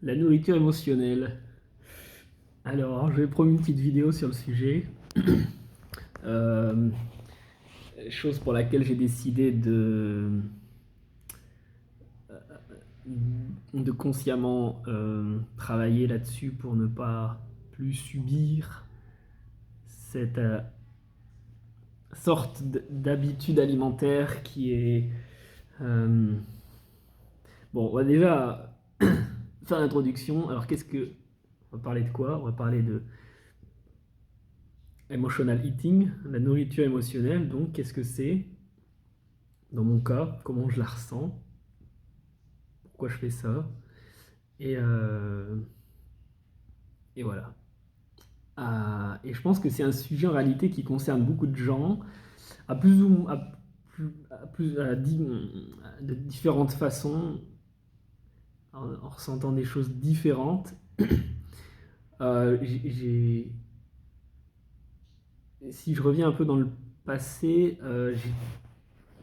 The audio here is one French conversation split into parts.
La nourriture émotionnelle. Alors, je vais prendre une petite vidéo sur le sujet. Euh, Chose pour laquelle j'ai décidé de consciemment travailler là-dessus pour ne pas plus subir cette sorte d'habitude alimentaire qui est... euh, Bon, on va déjà faire l'introduction. Alors, qu'est-ce que... On va parler de quoi? On va parler de emotional eating, la nourriture émotionnelle. Donc, qu'est-ce que c'est? Dans mon cas, comment je la ressens? Pourquoi je fais ça? Et, euh, et voilà. Et je pense que c'est un sujet en réalité qui concerne beaucoup de gens, à plus ou de différentes façons, en ressentant des choses différentes. Euh, Si je reviens un peu dans le passé,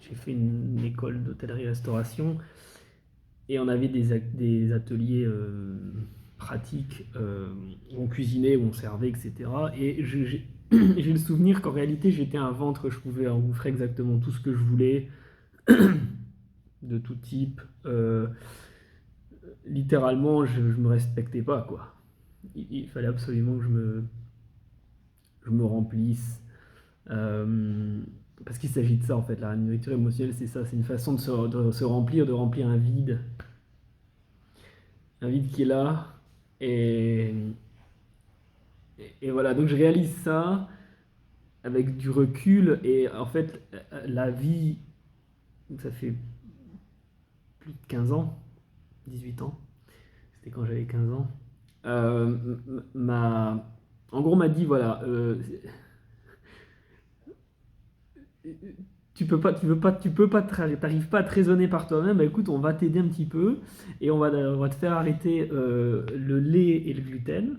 j'ai fait une école d'hôtellerie-restauration et on avait des ateliers pratiques où on cuisinait, où on servait, etc. Et j'ai le souvenir qu'en réalité j'étais un ventre, je pouvais engouffrer exactement tout ce que je voulais, de tout type. Littéralement, je me respectais pas, quoi. Il fallait absolument que je me remplisse. Euh, Parce qu'il s'agit de ça en fait, la nourriture émotionnelle, c'est ça, c'est une façon de se remplir, de remplir un vide qui est là. Et, et voilà, donc je réalise ça avec du recul. Et en fait, la vie, ça fait plus de 15 ans, 18 ans, c'était quand j'avais 15 ans, m'a, en gros m'a dit, voilà, t'arrives pas à te raisonner par toi-même, bah écoute, on va t'aider un petit peu et on va te faire arrêter le lait et le gluten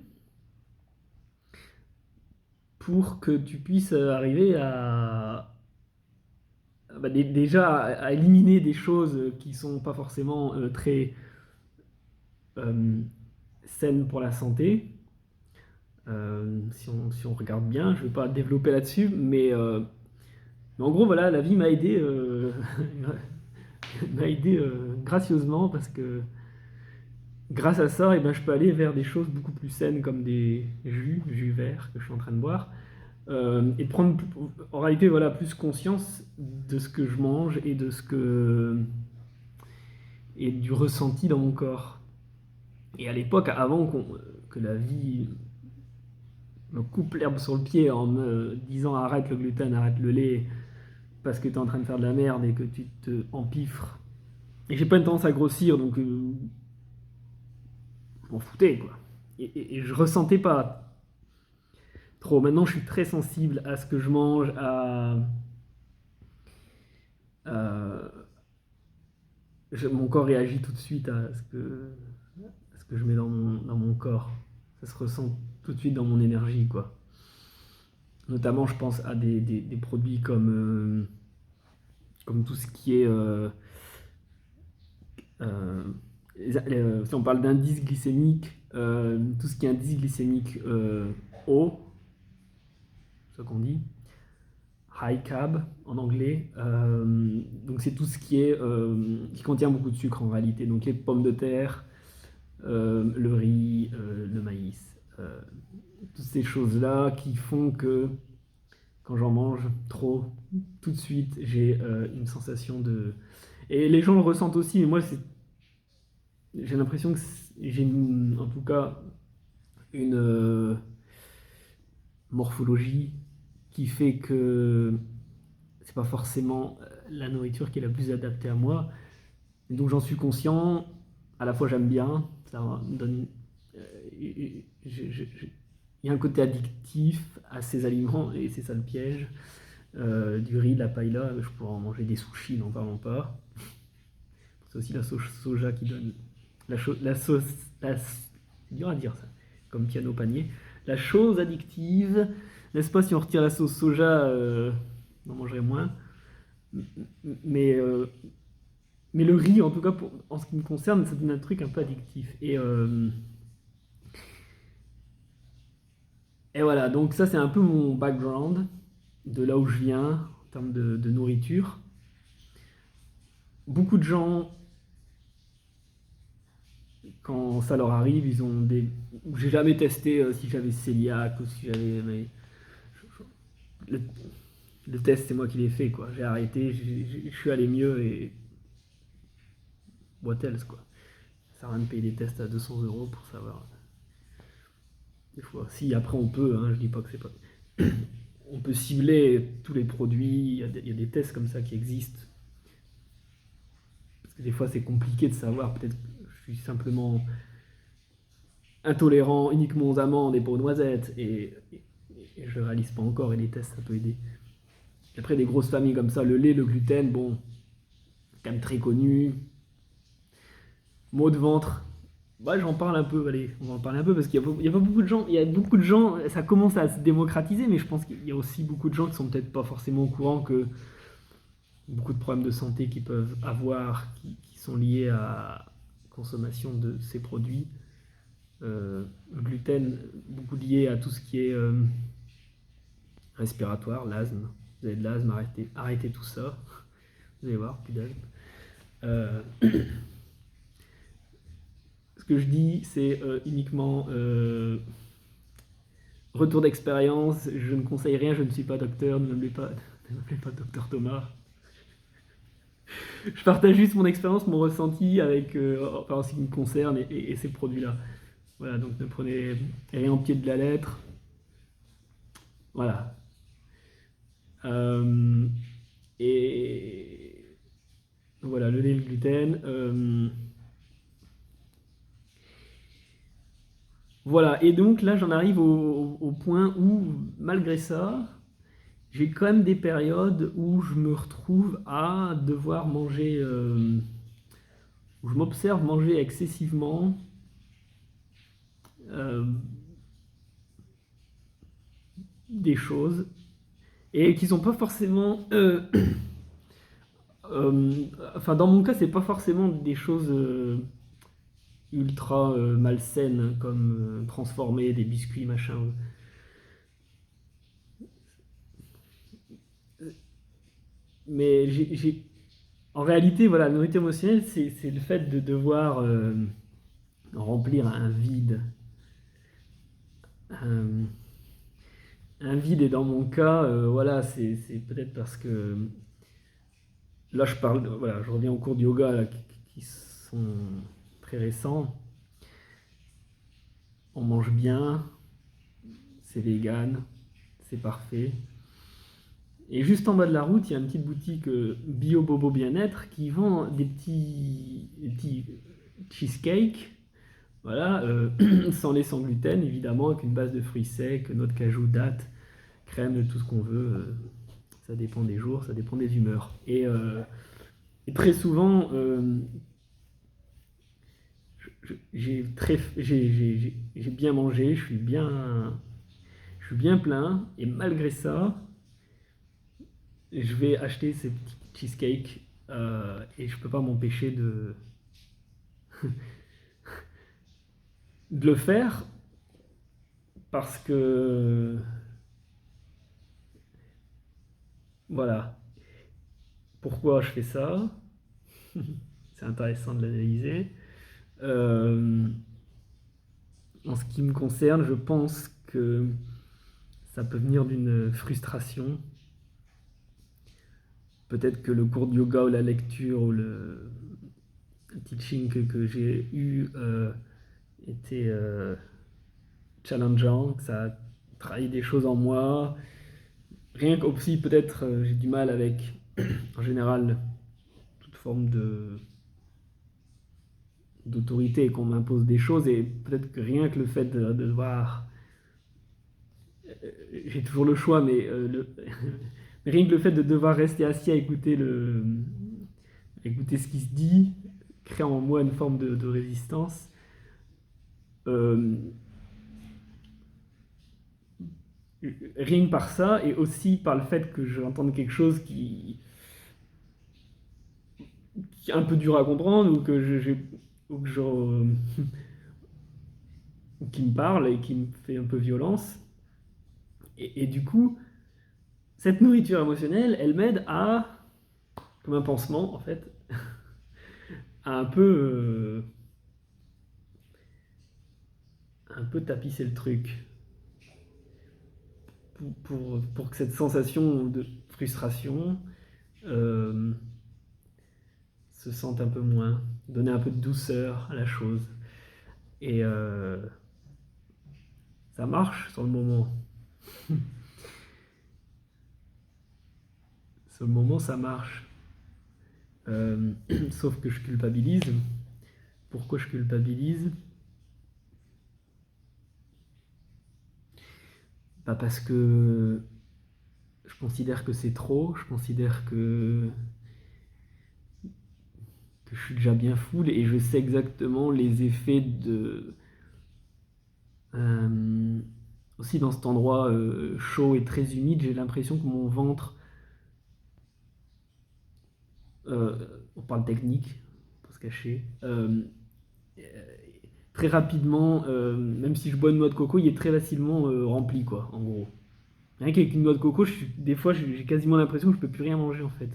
pour que tu puisses arriver déjà à éliminer des choses qui sont pas forcément très euh, saines pour la santé. Si on regarde bien, je vais pas développer là-dessus, mais en gros, voilà, la vie m'a aidé, m'a aidé gracieusement parce que grâce à ça, eh ben, je peux aller vers des choses beaucoup plus saines comme des jus verts que je suis en train de boire, et de prendre en réalité voilà, plus conscience de ce que je mange et et du ressenti dans mon corps. Et à l'époque, que la vie me coupe l'herbe sur le pied en me disant arrête le gluten, arrête le lait, parce que tu es en train de faire de la merde et que tu te empiffres. Et j'ai pas une tendance à grossir, donc je m'en foutais, quoi. Et je ressentais pas trop. Maintenant, je suis très sensible à ce que je mange, mon corps réagit tout de suite à ce que je mets dans mon corps. Ça se ressent tout de suite dans mon énergie, quoi. Notamment, je pense à des produits comme tout ce qui est... euh, si on parle d'indice glycémique, tout ce qui est indice glycémique haut, c'est ce qu'on dit, high carb en anglais. Donc c'est tout ce qui contient beaucoup de sucre en réalité. Donc les pommes de terre, le riz, le maïs, toutes ces choses-là qui font que quand j'en mange trop, tout de suite j'ai une sensation de... Et les gens le ressentent aussi, mais moi j'ai l'impression que j'ai en tout cas une morphologie qui fait que c'est pas forcément la nourriture qui est la plus adaptée à moi. Et donc j'en suis conscient, à la fois j'aime bien, ça me donne... il y a un côté addictif à ces aliments, et c'est ça le piège. Du riz, de la paella, je pourrais en manger des sushis, n'en parlons pas. C'est aussi la sauce soja qui donne... La sauce... c'est dur à dire ça, comme piano panier. La chose addictive, n'est-ce pas, si on retire la sauce soja, on en mangerait moins. Mais Mais le riz, en tout cas, en ce qui me concerne, ça donne un truc un peu addictif. Et voilà, donc ça c'est un peu mon background, de là où je viens, en termes de nourriture. Beaucoup de gens, quand ça leur arrive, ils ont des... J'ai jamais testé si j'avais cœliaque ou si j'avais... Mais le, le test, c'est moi qui l'ai fait, quoi. J'ai arrêté, je suis allé mieux et... What else, quoi. Ça sert à rien de payer des tests à 200 € pour savoir. Des fois, si après on peut, hein, je dis pas que c'est pas... On peut cibler tous les produits, il y a des tests comme ça qui existent. Parce que des fois c'est compliqué de savoir, peut-être que je suis simplement intolérant uniquement aux amandes et pas aux noisettes, et je ne réalise pas encore, et les tests ça peut aider. Après des grosses familles comme ça, le lait, le gluten, bon, quand même très connu. Maux de ventre, bah, j'en parle un peu, allez, on va en parler un peu parce qu'il y a pas beaucoup de gens, il y a beaucoup de gens, ça commence à se démocratiser, mais je pense qu'il y a aussi beaucoup de gens qui sont peut-être pas forcément au courant que beaucoup de problèmes de santé qu'ils peuvent avoir, qui sont liés à la consommation de ces produits. Le gluten, beaucoup lié à tout ce qui est respiratoire, l'asthme. Vous avez de l'asthme, arrêtez tout ça. Vous allez voir, plus d'asthme. Ce que je dis, c'est uniquement retour d'expérience. Je ne conseille rien, je ne suis pas docteur, ne m'appelez pas docteur Thomas. Je partage juste mon expérience, mon ressenti avec, enfin, en ce qui me concerne et ces produits-là. Voilà, donc ne prenez rien au pied de la lettre. Voilà. Et voilà, le lait, le gluten. Voilà, et donc là j'en arrive au point où, malgré ça, j'ai quand même des périodes où je me retrouve à devoir manger, où je m'observe manger excessivement. euh, des choses et qui sont pas forcément enfin dans mon cas c'est pas forcément des choses ultra malsaines comme transformer des biscuits machin, mais en réalité voilà, la nourriture émotionnelle c'est le fait de devoir remplir un vide, un, un vide, et dans mon cas voilà c'est peut-être parce que là je parle voilà, je reviens aux cours de yoga là, qui sont très récents. On mange bien, c'est vegan, c'est parfait. Et juste en bas de la route, il y a une petite boutique Bio Bobo Bien-être qui vend des petits cheesecakes, voilà, sans lait, sans gluten, évidemment, avec une base de fruits secs, noix de cajou, dattes, crème, tout ce qu'on veut. Ça dépend des jours, ça dépend des humeurs. Et très souvent, j'ai bien mangé, je suis bien plein, et malgré ça, je vais acheter ces petits cheesecakes et je peux pas m'empêcher de le faire parce que voilà. Pourquoi je fais ça? C'est intéressant de l'analyser. Euh, En ce qui me concerne, je pense que ça peut venir d'une frustration. Peut-être que le cours de yoga ou la lecture ou le teaching que j'ai eu était challengeant, que ça a trahi des choses en moi. Rien qu'aussi, peut-être, j'ai du mal avec, en général, toute forme d'autorité, qu'on m'impose des choses, et peut-être que rien que le fait de devoir... J'ai toujours le choix, mais rien que le fait de devoir rester assis à écouter ce qui se dit, crée en moi une forme de résistance. Euh, Rien que par ça, et aussi par le fait que j'entende quelque chose est un peu dur à comprendre ou que je, ou qui me parle et qui me fait un peu violence. Et du coup, cette nourriture émotionnelle, elle m'aide à, comme un pansement en fait, à un peu tapisser le truc. Pour que cette sensation de frustration euh, se sente un peu moins, donner un peu de douceur à la chose. Et ça marche sur le moment. Sur le moment, ça marche. Euh, Sauf que je culpabilise. Pourquoi je culpabilise? Bah parce que je considère que c'est trop, je considère que je suis déjà bien full et je sais exactement les effets de... euh, aussi dans cet endroit chaud et très humide, j'ai l'impression que mon ventre, euh, on parle technique, pour se cacher, très rapidement, même si je bois une noix de coco, il est très facilement rempli, quoi, en gros. Rien qu'avec une noix de coco, des fois, j'ai quasiment l'impression que je peux plus rien manger, en fait.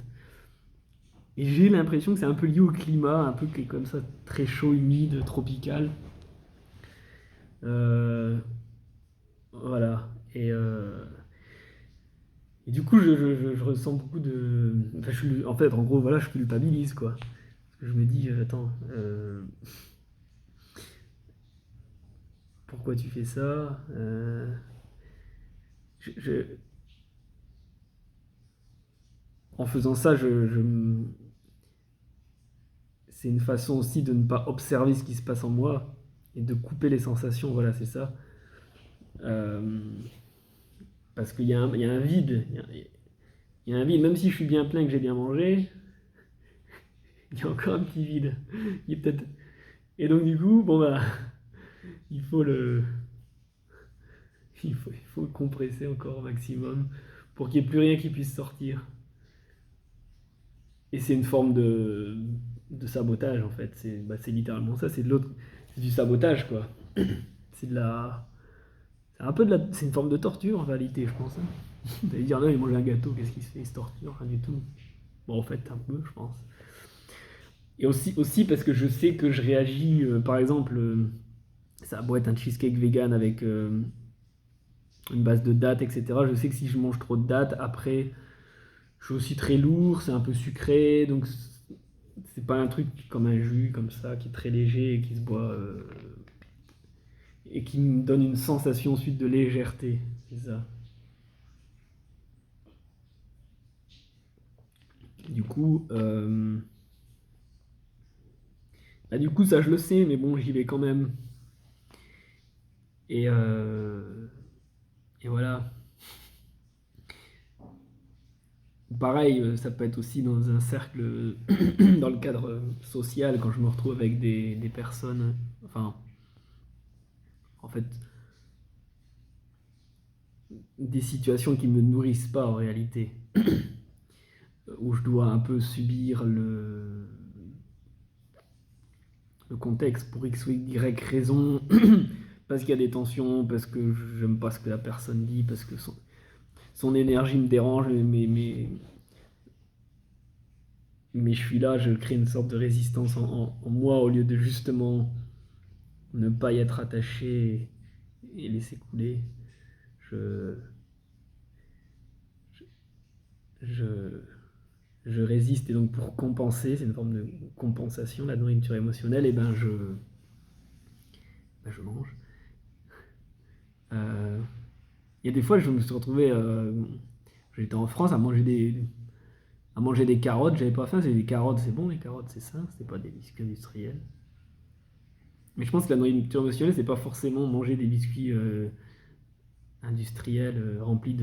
Et j'ai l'impression que c'est un peu lié au climat, un peu qui est comme ça, très chaud, humide, tropical. Euh, voilà. Et du coup, je ressens beaucoup de... Enfin, en fait, en gros, voilà, je culpabilise, quoi. Parce que je me dis, attends, pourquoi tu fais ça? Je- je- En faisant ça, c'est une façon aussi de ne pas observer ce qui se passe en moi et de couper les sensations, voilà, c'est ça. Euh, Parce qu'il y a un vide, il y a un vide, même si je suis bien plein et que j'ai bien mangé, il y a encore un petit vide. Il est peut-être... Et donc du coup, bon bah, il faut le, il faut le compresser encore au maximum pour qu'il n'y ait plus rien qui puisse sortir. Et c'est une forme de sabotage en fait. C'est littéralement ça, c'est du sabotage quoi. C'est de la, c'est un peu c'est une forme de torture en réalité, je pense. Hein. Vous allez dire non, il mange un gâteau, qu'est-ce qu'il se fait, il se torture, rien du tout. Bon, en fait, un peu, je pense. Et aussi parce que je sais que je réagis, par exemple, ça a beau être un cheesecake vegan avec une base de dattes, etc. Je sais que si je mange trop de dattes, après, je suis aussi très lourd, c'est un peu sucré, donc c'est pas un truc comme un jus, comme ça, qui est très léger et qui se boit, et qui me donne une sensation ensuite de légèreté. C'est ça. Du coup, du coup, ça je le sais, mais bon, j'y vais quand même. Et, euh, et voilà. Pareil, ça peut être aussi dans un cercle, dans le cadre social, quand je me retrouve avec des personnes, enfin, en fait, des situations qui ne me nourrissent pas en réalité, où je dois un peu subir le contexte pour X ou Y raison, parce qu'il y a des tensions, parce que j'aime pas ce que la personne dit, parce que son énergie me dérange, mais je suis là, je crée une sorte de résistance en moi au lieu de justement ne pas y être attaché et laisser couler. Je, je, je résiste et donc pour compenser, c'est une forme de compensation, la nourriture émotionnelle, et je mange. Euh, Il y a des fois, je me suis retrouvé, j'étais en France à manger des carottes, j'avais pas faim, c'est des carottes, c'est bon les carottes, c'est sain, c'est pas des biscuits industriels. Mais je pense que la nourriture émotionnelle, c'est pas forcément manger des biscuits industriels remplis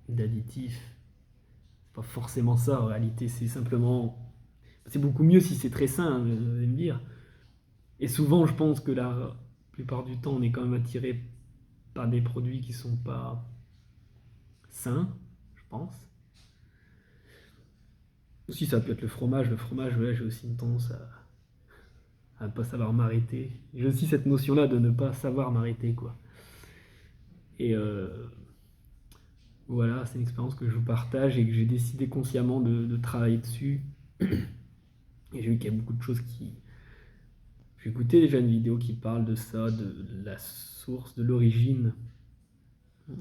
d'additifs. C'est pas forcément ça en réalité, c'est simplement. C'est beaucoup mieux si c'est très sain, hein, vous allez me dire. Et souvent, je pense que la plupart du temps, on est quand même attiré par des produits qui sont pas sains, je pense. Aussi, ça peut être le fromage. Le fromage, ouais, j'ai aussi une tendance à ne pas savoir m'arrêter. J'ai aussi cette notion-là de ne pas savoir m'arrêter, quoi. Et voilà, c'est une expérience que je vous partage et que j'ai décidé consciemment de travailler dessus. Et j'ai vu qu'il y a beaucoup de choses qui... J'ai écouté déjà une vidéo qui parle de ça, de la source, de l'origine,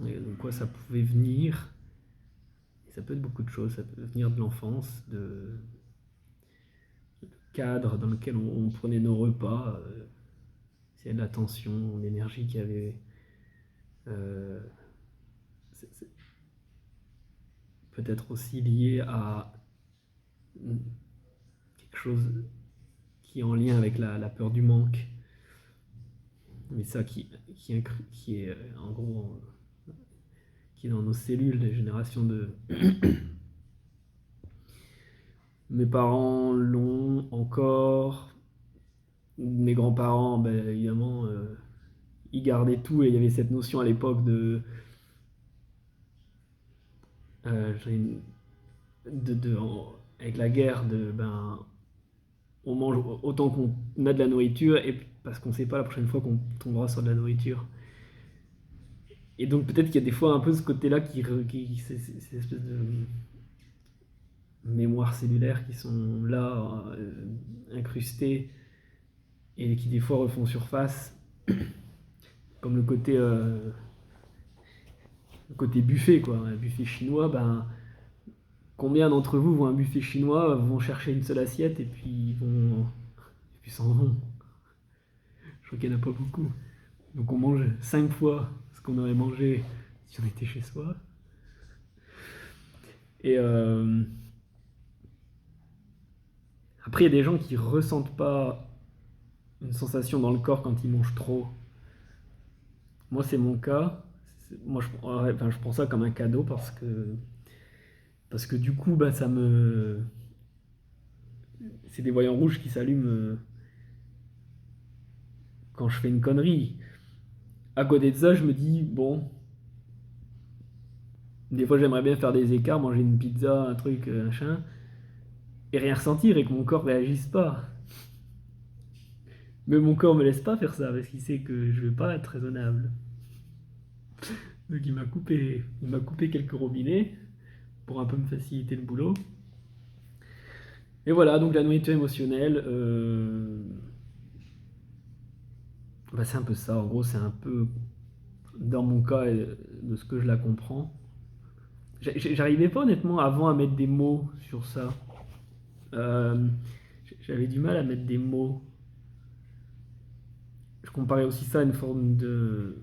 et de quoi ça pouvait venir. Et ça peut être beaucoup de choses, ça peut venir de l'enfance, de cadre dans lequel on prenait nos repas, s'il y a de la tension, l'énergie qu'il y avait. Euh, c'est peut-être aussi lié à quelque chose qui est en lien avec la peur du manque. Mais ça qui est en gros qui est dans nos cellules, des générations de... Mes parents l'ont encore. Mes grands-parents, ben, évidemment, ils gardaient tout et il y avait cette notion à l'époque de, euh, avec la guerre, ben, on mange autant qu'on a de la nourriture et parce qu'on ne sait pas la prochaine fois qu'on tombera sur de la nourriture. Et donc peut-être qu'il y a des fois un peu ce côté-là ces espèces de mémoires cellulaires qui sont là, incrustées et qui des fois refont surface, comme le côté buffet, quoi. Un buffet chinois, ben, combien d'entre vous vont à un buffet chinois, vont chercher une seule assiette et puis s'en vont. Je crois qu'il n'y en a pas beaucoup. Donc on mange 5 fois ce qu'on aurait mangé si on était chez soi. Et après, il y a des gens qui ressentent pas une sensation dans le corps quand ils mangent trop. Moi, c'est mon cas. Moi, je prends ça comme un cadeau parce que du coup, bah, c'est des voyants rouges qui s'allument quand je fais une connerie. À côté de ça, je me dis, bon, des fois j'aimerais bien faire des écarts, manger une pizza, un truc, machin, et rien ressentir et que mon corps réagisse pas. Mais mon corps me laisse pas faire ça parce qu'il sait que je vais pas être raisonnable. Donc il m'a coupé quelques robinets pour un peu me faciliter le boulot. Et voilà, donc la nourriture émotionnelle, bah c'est un peu ça. En gros, c'est un peu, dans mon cas, de ce que je la comprends. J'arrivais pas honnêtement avant à mettre des mots sur ça. Euh, J'avais du mal à mettre des mots. Je comparais aussi ça à une forme de...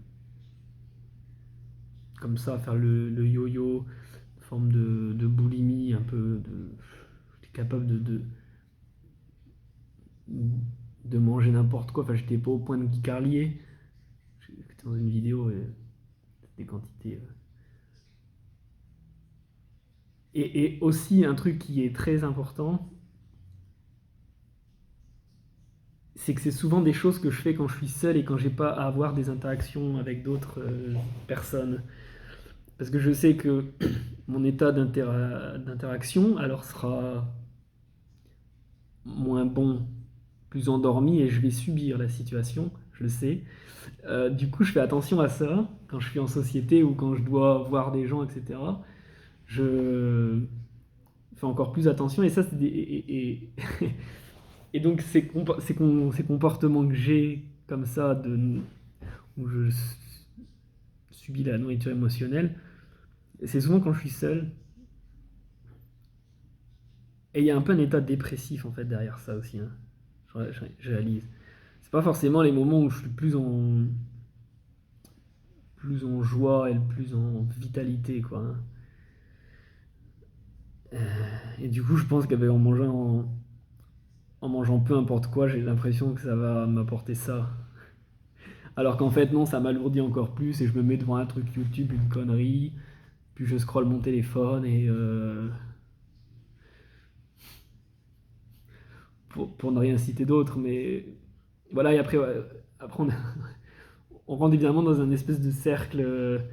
Comme ça, faire le yo-yo, une forme de boulimie, un peu de... J'étais capable de manger n'importe quoi. Enfin, j'étais pas au point de Guy Carlier. J'étais dans une vidéo, des quantités... Et aussi, un truc qui est très important, c'est que c'est souvent des choses que je fais quand je suis seul et quand j'ai pas à avoir des interactions avec d'autres personnes. Parce que je sais que mon état d'interaction alors sera moins bon, plus endormi et je vais subir la situation, je le sais. Du coup, je fais attention à ça quand je suis en société ou quand je dois voir des gens, etc. Je fais encore plus attention et ça, et donc ces comportements que j'ai comme ça, où je subis la nourriture émotionnelle, c'est souvent quand je suis seul. Et il y a un peu un état dépressif en fait derrière ça aussi, hein. Je réalise. C'est pas forcément les moments où je suis plus en joie et le plus en vitalité, quoi, hein. Et du coup, je pense en mangeant peu importe quoi, j'ai l'impression que ça va m'apporter ça. Alors qu'en fait, non, ça m'alourdit encore plus et je me mets devant un truc YouTube, une connerie, puis je scrolle mon téléphone et pour ne rien citer d'autre, mais voilà, et après, ouais, après on rentre évidemment dans un espèce de cercle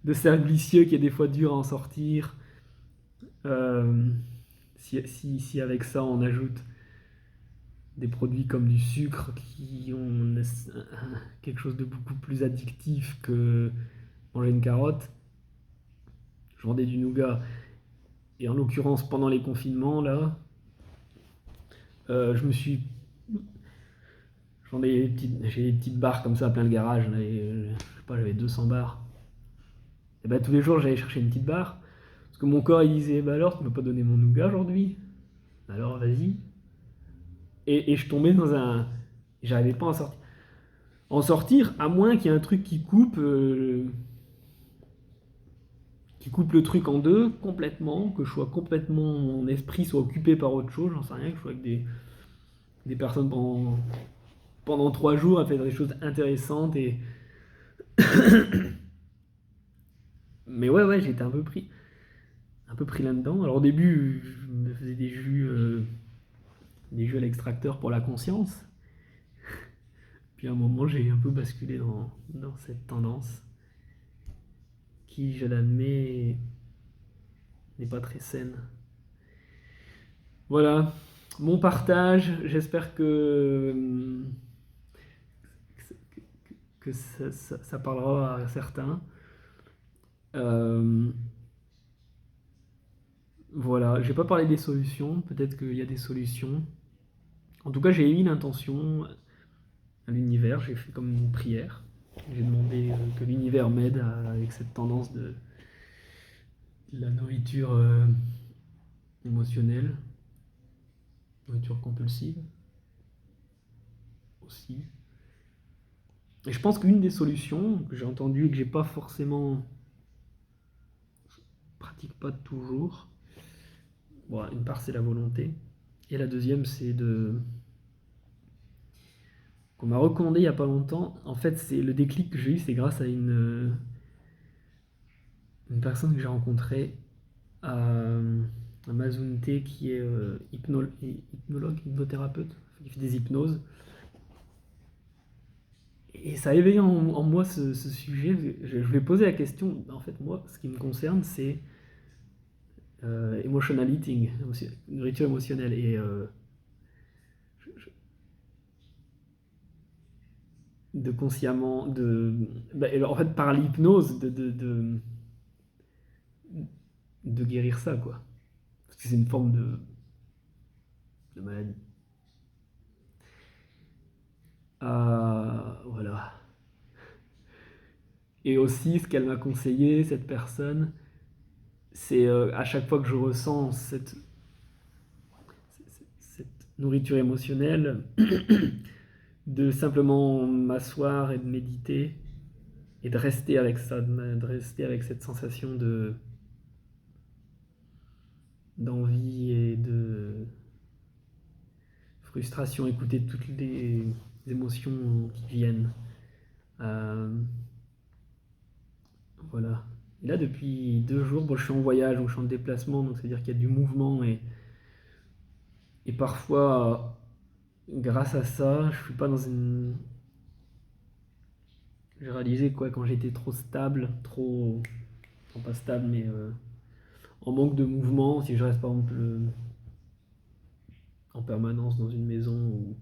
vicieux qui est des fois dur à en sortir. Euh, Si avec ça on ajoute des produits comme du sucre qui ont quelque chose de beaucoup plus addictif que manger une carotte, je vendais du nougat. Et en l'occurrence, pendant les confinements, là, je me suis. J'ai des petites barres comme ça à plein le garage. Là, je sais pas, j'avais 200 barres. Et bah, tous les jours, j'allais chercher une petite barre. Parce que mon corps, il disait, bah alors, tu m'as pas donné mon nougat aujourd'hui? Alors, vas-y. Et je tombais dans un. J'arrivais pas à en sortir, à moins qu'il y ait un truc qui coupe le truc en deux complètement, que je sois complètement, mon esprit soit occupé par autre chose, j'en sais rien, que je sois avec des personnes pendant 3 jours à faire des choses intéressantes. Mais ouais, j'étais un peu pris là-dedans. Alors au début, je me faisais des jus à l'extracteur pour la conscience. Puis à un moment, j'ai un peu basculé dans cette tendance qui, je l'admets, n'est pas très saine. Voilà, mon partage. J'espère que ça parlera à certains. Voilà, j'ai pas parlé des solutions. Peut-être qu'il y a des solutions. En tout cas, j'ai émis l'intention à l'univers. J'ai fait comme une prière. J'ai demandé que l'univers m'aide avec cette tendance de la nourriture émotionnelle, nourriture compulsive aussi. Et je pense qu'une des solutions que j'ai entendues et que j'ai pas forcément, je pratique pas toujours. Bon, une part c'est la volonté, et la deuxième c'est qu'on m'a recommandé il y a pas longtemps. En fait, c'est le déclic que j'ai eu, c'est grâce à une personne que j'ai rencontrée à Mazunte, qui est hypnologue, hypnothérapeute, qui fait des hypnoses. Et ça a éveillé en moi ce sujet. Je lui ai posé la question. En fait, moi, ce qui me concerne, c'est emotional eating, nourriture émotionnelle. Et de consciemment, en fait, par l'hypnose, de guérir ça, quoi. Parce que c'est une forme de maladie. Voilà. Et aussi, ce qu'elle m'a conseillé, cette personne, c'est à chaque fois que je ressens cette nourriture émotionnelle, de simplement m'asseoir et de méditer et de rester avec ça, de rester avec cette sensation d'envie et de frustration, écouter toutes les émotions qui viennent. Voilà. Et là, depuis 2 jours, bon, je suis en voyage ou je suis en déplacement, donc c'est-à-dire qu'il y a du mouvement, et parfois, grâce à ça, je suis pas dans une. J'ai réalisé quoi, quand j'étais trop stable, non, pas stable, mais en manque de mouvement, si je reste par exemple en permanence dans une maison ou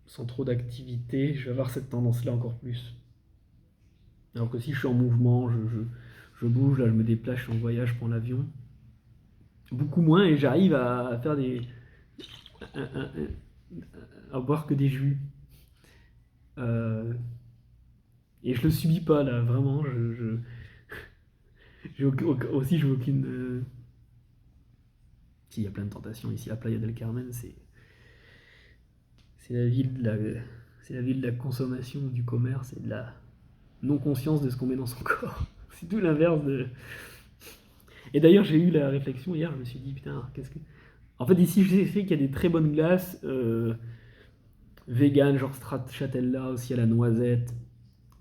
sans trop d'activité, je vais avoir cette tendance-là encore plus. Alors que si je suis en mouvement, je bouge, là je me déplace, je suis en voyage, je prends l'avion, beaucoup moins, et j'arrive à faire à boire que des jus. Et je le subis pas là, vraiment. Aussi, je veux aucune. Si, il y a plein de tentations ici à Playa del Carmen, c'est la ville de la consommation, du commerce et de la non-conscience de ce qu'on met dans son corps. C'est tout l'inverse de. Et d'ailleurs, j'ai eu la réflexion hier, je me suis dit, putain, qu'est-ce que. En fait, ici, je sais qu'il y a des très bonnes glaces vegan, genre Stracciatella aussi à la noisette,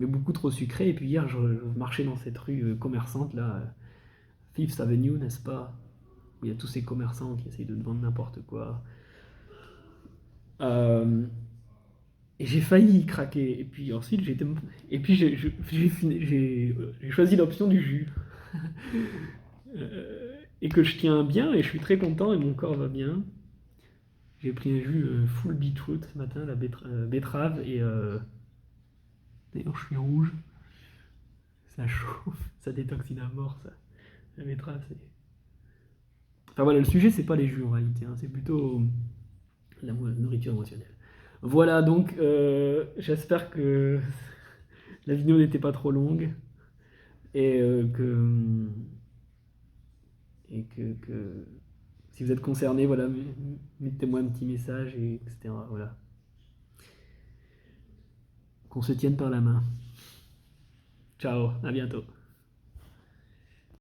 mais beaucoup trop sucré. Et puis hier, je marchais dans cette rue commerçante là, Fifth Avenue, n'est-ce pas, où il y a tous ces commerçants qui essayent de te vendre n'importe quoi. Et j'ai failli craquer. Et puis ensuite, j'ai choisi l'option du jus. et que je tiens bien et je suis très content et mon corps va bien. J'ai pris un jus full beetroot ce matin, la betterave et d'ailleurs je suis rouge, ça chauffe, ça détoxine à mort ça. La betterave c'est... Enfin voilà, le sujet c'est pas les jus en réalité, hein, c'est plutôt la nourriture émotionnelle. Voilà donc j'espère que la vidéo n'était pas trop longue et que si vous êtes concerné, voilà, mettez-moi un petit message, et etc. Voilà. Qu'on se tienne par la main. Ciao, à bientôt.